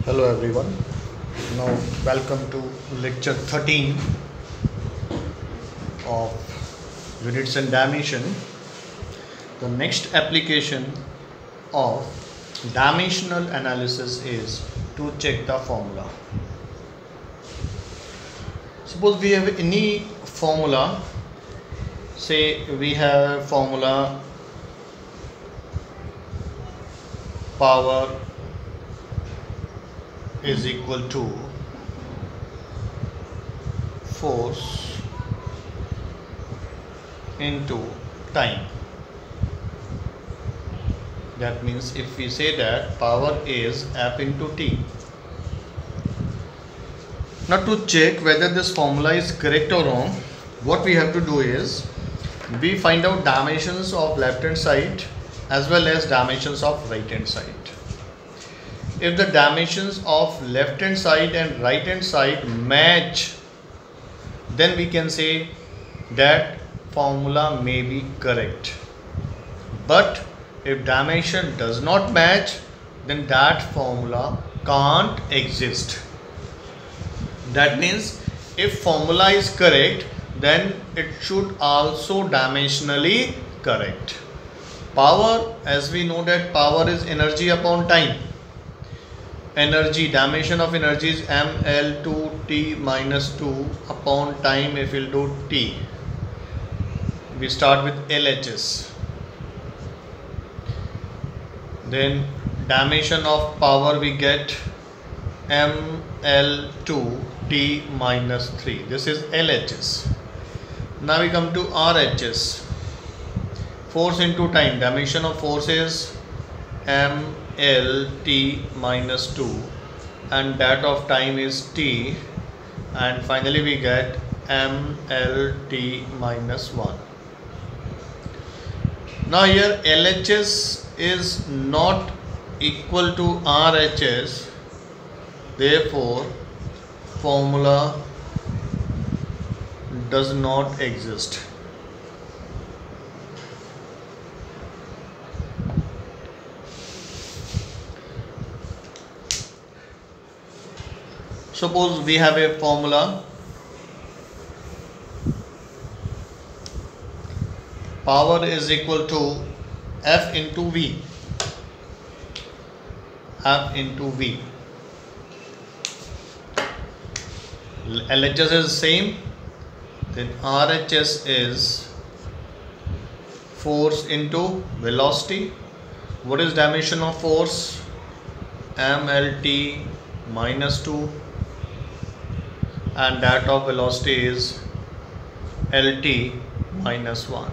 Hello everyone. Now welcome to lecture 13 of units and dimension. The next application of dimensional analysis is to check the formula. Suppose we have any formula, say we have formula power is equal to force into time. That means if we say that power is F into T. Now to check whether this formula is correct or wrong, what we have to do is we find out dimensions of left hand side as well as dimensions of right hand side. If the dimensions of left hand side and right hand side match, then we can say that formula may be correct. But if dimension does not match, then that formula can't exist. That means if formula is correct, then it should also dimensionally correct. Power, as we know that power is energy upon time. Energy, dimension of energy is mL2T minus 2 upon time if we'll do T. We start with LHS. Then dimension of power we get mL2T minus 3. This is LHS. Now we come to RHS. Force into time. Dimension of force is mLT minus 2 and that of time is T, and finally we get mLT minus 1. Now here LHS is not equal to RHS, therefore formula does not exist. Suppose we have a formula power is equal to F into V. F into V. LHS is same, then RHS is force into velocity. What is dimension of force? mLT minus 2. And that of velocity is LT minus 1.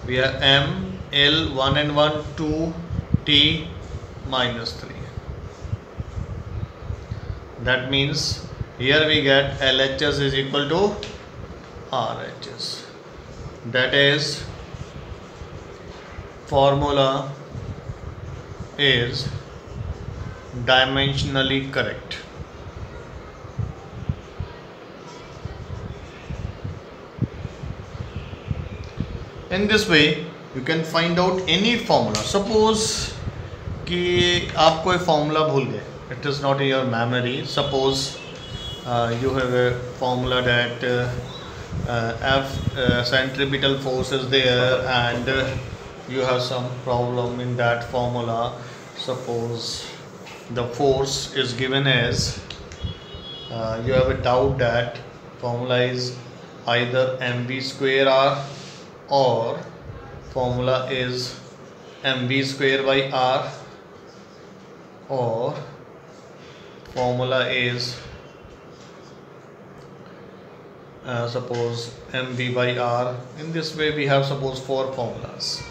We have M, L, 1 and 1, 2, T minus 3. That means here we get LHS is equal to RHS. That is, formula is dimensionally correct. In this way you can find out any formula. Suppose कि आप कोई formula भूल गए, it is not in your memory. Suppose you have a formula that F centripetal force is there and you have some problem in that formula. Suppose the force is given as you have a doubt that formula is either mv square r or formula is mv square by r or formula is suppose mv by r. In this way we have suppose 4 formulas.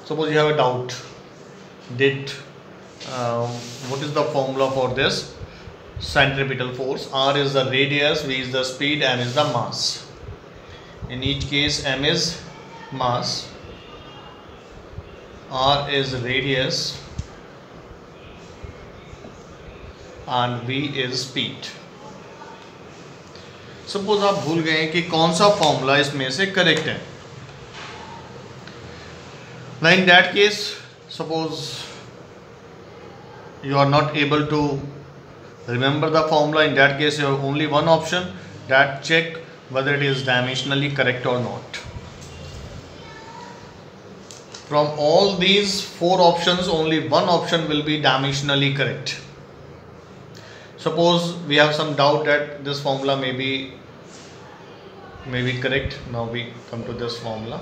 Suppose you have a doubt that what is the formula for this centripetal force. R is the radius, V is the speed, M is the mass. In each case M is mass, R is radius and V is speed. Suppose आप भूल गए कि कौन सा formula इसमें से correct है, Now in that case, suppose you are not able to remember the formula, in that case you have only one option, that check whether it is dimensionally correct or not. From all these four options, only one option will be dimensionally correct. Suppose we have some doubt that this formula may be correct. Now we come to this formula.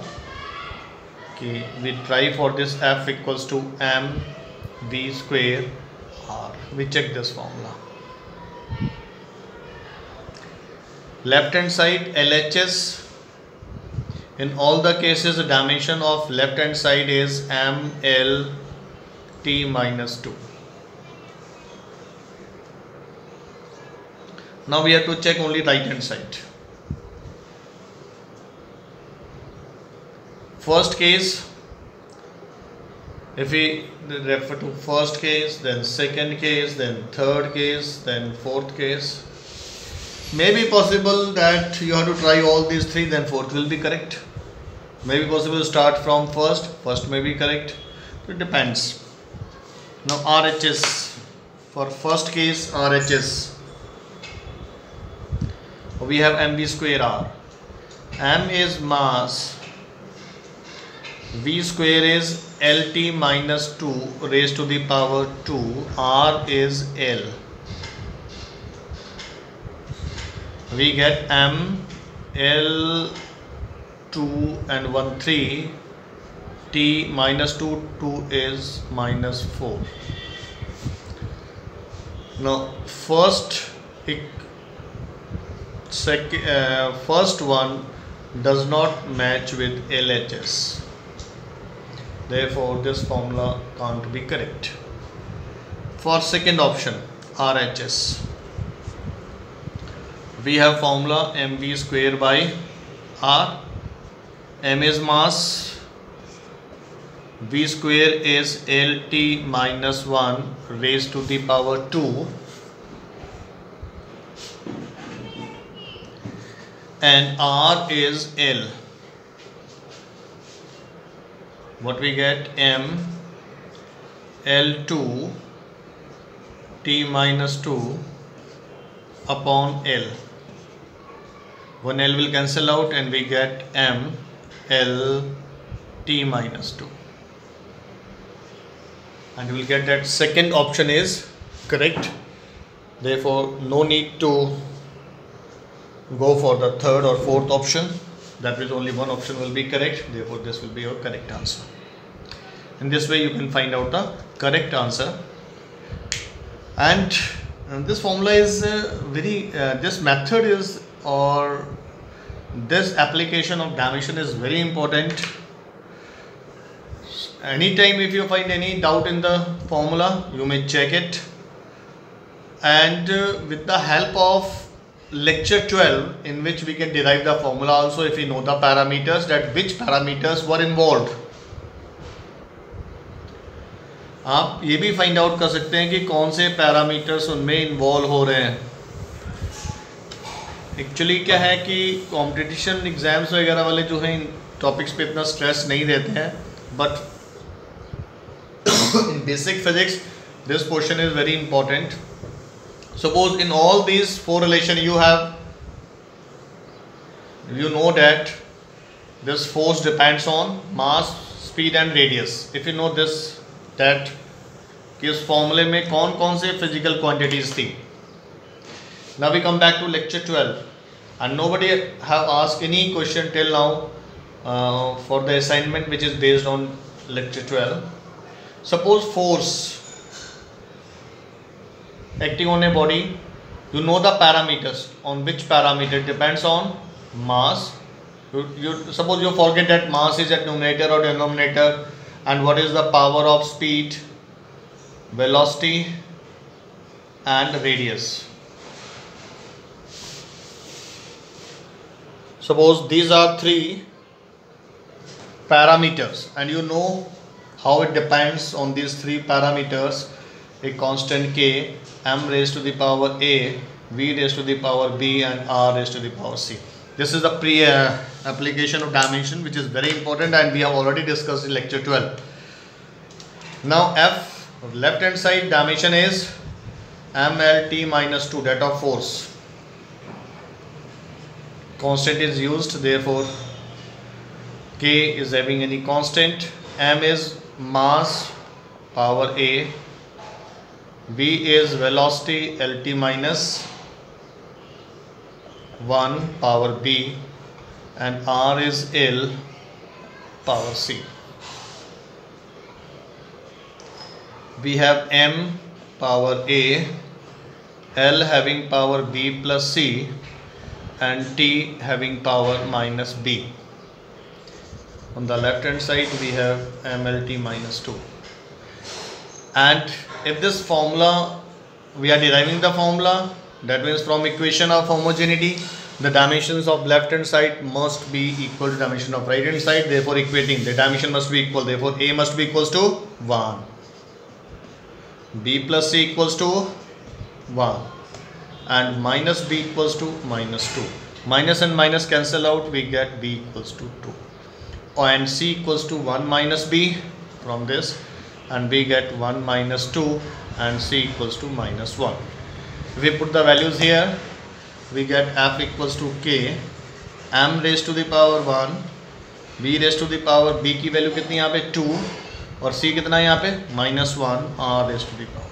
Okay, we try for this f equals to m v square r. We check this formula. Left hand side LHS. In all the cases, the dimension of left hand side is m l t minus 2. Now we have to check only right hand side. First case, if we refer to first case, then second case, then third case, then fourth case, may be possible that you have to try all these three, then fourth will be correct. May be possible to start from first may be correct. It depends. Now RHS, for first case RHS, we have mv square r. M is mass, v square is lt minus 2 raised to the power 2, r is L. We get m L 2 and 1 3, t minus 2 is minus 4. Now first one does not match with LHS, therefore this formula can't be correct. For second option RHS, we have formula mv square by r. M is mass, v square is lt minus 1 raised to the power 2, and r is L. What we get? m L2 t minus 2 upon L. One L will cancel out and we get m L t minus 2, and we will get that second option is correct. Therefore no need to go for the third or fourth option. That means only one option will be correct, therefore this will be your correct answer. In this way you can find out the correct answer. And this formula is this method is, or this application of dimension is very important. Anytime if you find any doubt in the formula, you may check it, and with the help of lecture 12, in which we can derive the formula also, if we know the parameters, that which parameters were involved, आप ये भी find out कर सकते हैं कि कौन से parameters उनमें इन्वॉल्व हो रहे हैं. एक्चुअली क्या है कि कंपटीशन एग्जाम्स वगैरह वाले जो हैं इन टॉपिक्स पे इतना स्ट्रेस नहीं देते हैं, but in basic physics this portion is very important. Suppose in all these four relation you know that this force depends on mass, speed and radius. If you know this, that कि उस फॉर्मूले में कौन कौन से physical quantities थी. Now we come back to lecture 12 and nobody have asked any question till now for the assignment which is based on lecture 12. Suppose force acting on a body, you know the parameters. On which parameter? Depends on mass. Suppose you forget that mass is at numerator or denominator, and what is the power of speed, velocity and radius. Suppose these are three parameters and you know how it depends on these three parameters. A constant k, m raised to the power a, v raised to the power b and r raised to the power c. This is the application of dimension, which is very important, and we have already discussed in lecture 12. Now F, left hand side dimension is mlt minus 2, that of force. Constant is used, therefore K is having any constant. M is mass power A, V is velocity lt minus 1 power B, and R is L power C. We have M power A, L having power B plus C, and T having power minus B. On the left hand side we have mlt minus 2. And if this formula, we are deriving the formula, that means from equation of homogeneity, the dimensions of left hand side must be equal to dimension of right hand side, therefore equating, the dimension must be equal, therefore A must be equals to 1, B plus C equals to 1, and minus B equals to minus 2. Minus and minus cancel out, we get B equals to 2, and C equals to 1 minus B from this, and we get 1 minus 2, and C equals to minus 1. If we put the values here, we get F equals to K, M raised to the power 1, B raised to the power, B की value कितनी यहाँ पे 2, और C कितना है यहाँ पे -1, R raised to the power.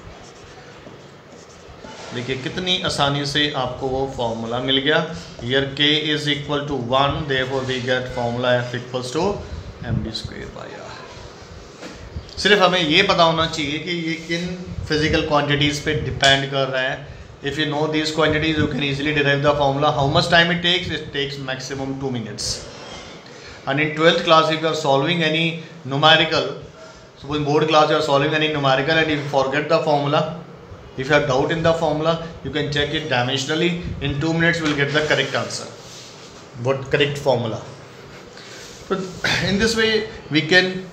देखिए कितनी आसानी से आपको वो फॉर्मूला मिल गया. Here K is equal to 1, therefore we get formula F equals to mv square by R. सिर्फ हमें ये पता होना चाहिए कि ये किन फिजिकल क्वांटिटीज़ पे डिपेंड कर रहा है. If you know these quantities, you can easily derive the formula. How much time it takes? It takes maximum 2 minutes. And in 12th class, if you are solving any numerical, suppose in board class you are solving any numerical and if you forget the formula, if you have doubt in the formula, you can check it dimensionally. In 2 minutes, you will get the correct answer. What correct formula? So in this way, we can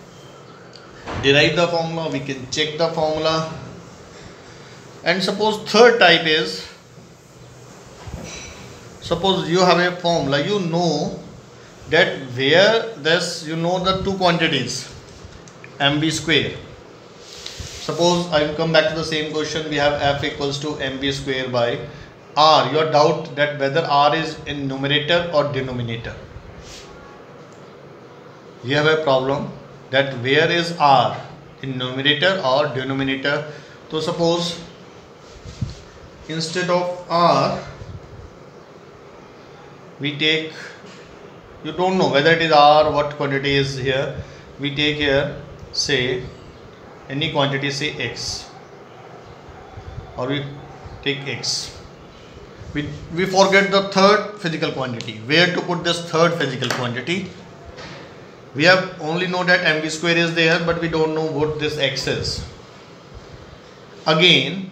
derive the formula, we can check the formula. And suppose third type is, suppose you have a formula, you know that where this, you know the two quantities, mv square. Suppose I will come back to the same question, we have F equals to mv square by R. Your doubt that whether R is in numerator or denominator. You have a problem that where is R, in numerator or denominator. So suppose instead of R, we take, you don't know whether it is R, what quantity is here. We take here, say, any quantity, say X, or we take X. We forget the third physical quantity. Where to put this third physical quantity? We have only know that mv square is there, but we don't know what this X is. Again,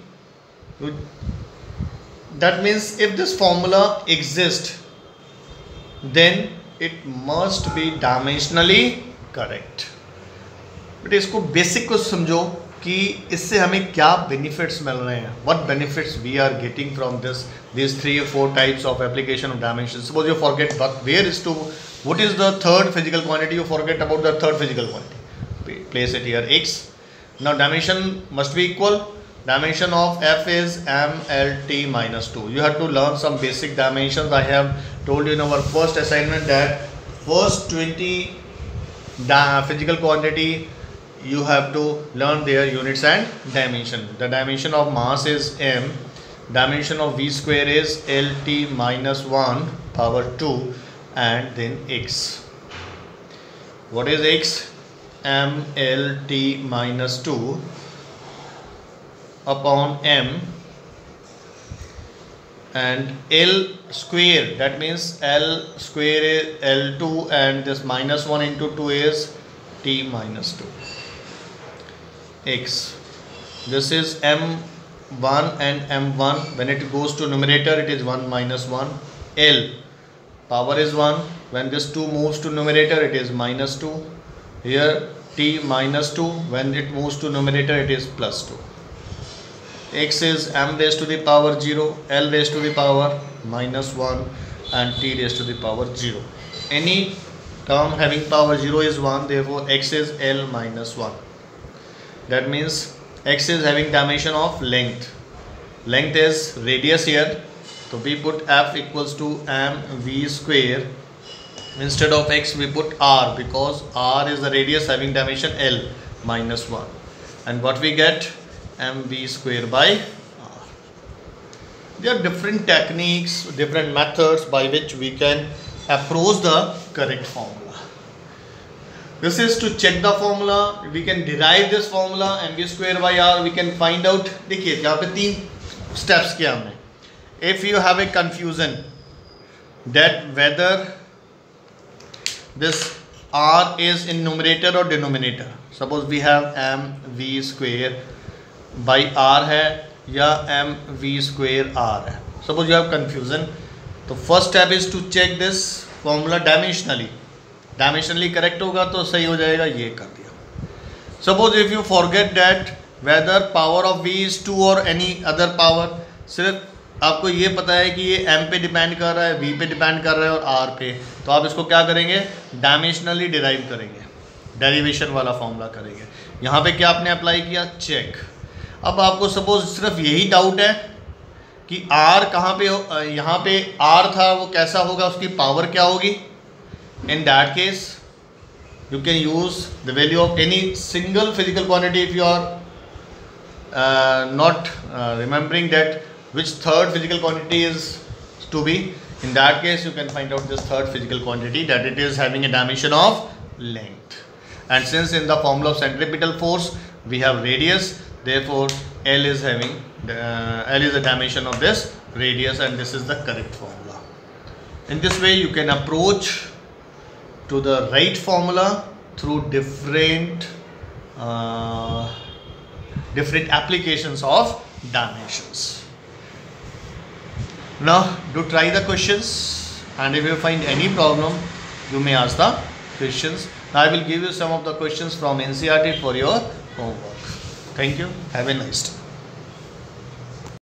that means if this formula exists, then it must be dimensionally correct. But इसको basic को समझो कि इससे हमें क्या benefits मिल रहे हैं. What benefits we are getting from these 3 or 4 types of application of dimensions. Suppose you forget what is the third physical quantity, you forget about the third physical quantity. Place it here, X. Now dimension must be equal. Dimension of F is mlt minus 2. You have to learn some basic dimensions. I have told you in our first assignment that first 20 physical quantity you have to learn their units and dimension. The dimension of mass is m. Dimension of v square is lt minus 1 power 2, and then x. What is x? mlt minus 2 upon m, and L square, that means L square is L2, and this minus 1 into 2 is T minus 2. X. This is M1 and M1. When it goes to numerator, it is 1 minus 1. L. Power is 1. When this 2 moves to numerator, it is minus 2. Here T minus 2. When it moves to numerator, it is plus 2. X is m raised to the power 0, L raised to the power minus 1, and T raised to the power 0. any term having power 0 is 1, therefore x is L minus 1. That means x is having dimension of length. Length is radius here, so we put f equals to mv square. Instead of x we put r, because r is the radius having dimension L minus 1. And what we get? mv square by r. There are different techniques, different methods by which we can approach the correct formula. This is to check the formula. We can derive this formula mv square by r. We can find out. देखिए यहाँ पे 3 steps किया हमने. If you have a confusion that whether this r is in numerator or denominator, suppose we have mv square by r है या mv square r है. Suppose you have confusion. तो first step is to check this formula dimensionally. Dimensionally correct होगा तो सही हो जाएगा. ये कर दिया. Suppose if you forget that whether power of v is 2 or any other power, सिर्फ आपको ये पता है कि ये m पे डिपेंड कर रहा है, v पे डिपेंड कर रहा है और r पे, तो आप इसको क्या करेंगे? डायमेंशनली डिराइव करेंगे, डेरिवेशन वाला फॉर्मूला करेंगे. यहाँ पे क्या आपने अप्लाई किया? चेक. अब आपको सपोज सिर्फ यही डाउट है कि r कहाँ पे हो, यहाँ पे r था वो कैसा होगा, उसकी पावर क्या होगी. In that case you can use the value of any single physical quantity if you are not remembering that which third physical quantity is to be. In that case you can find out this third physical quantity, that it is having a dimension of length. And since in the formula of centripetal force we have radius, therefore L is having L is the dimension of this radius, and this is the correct formula. In this way you can approach to the right formula through different applications of dimensions. Now do try the questions, and if you find any problem you may ask the questions. Now I will give you some of the questions from NCERT for your homework. Thank you. Have a nice day.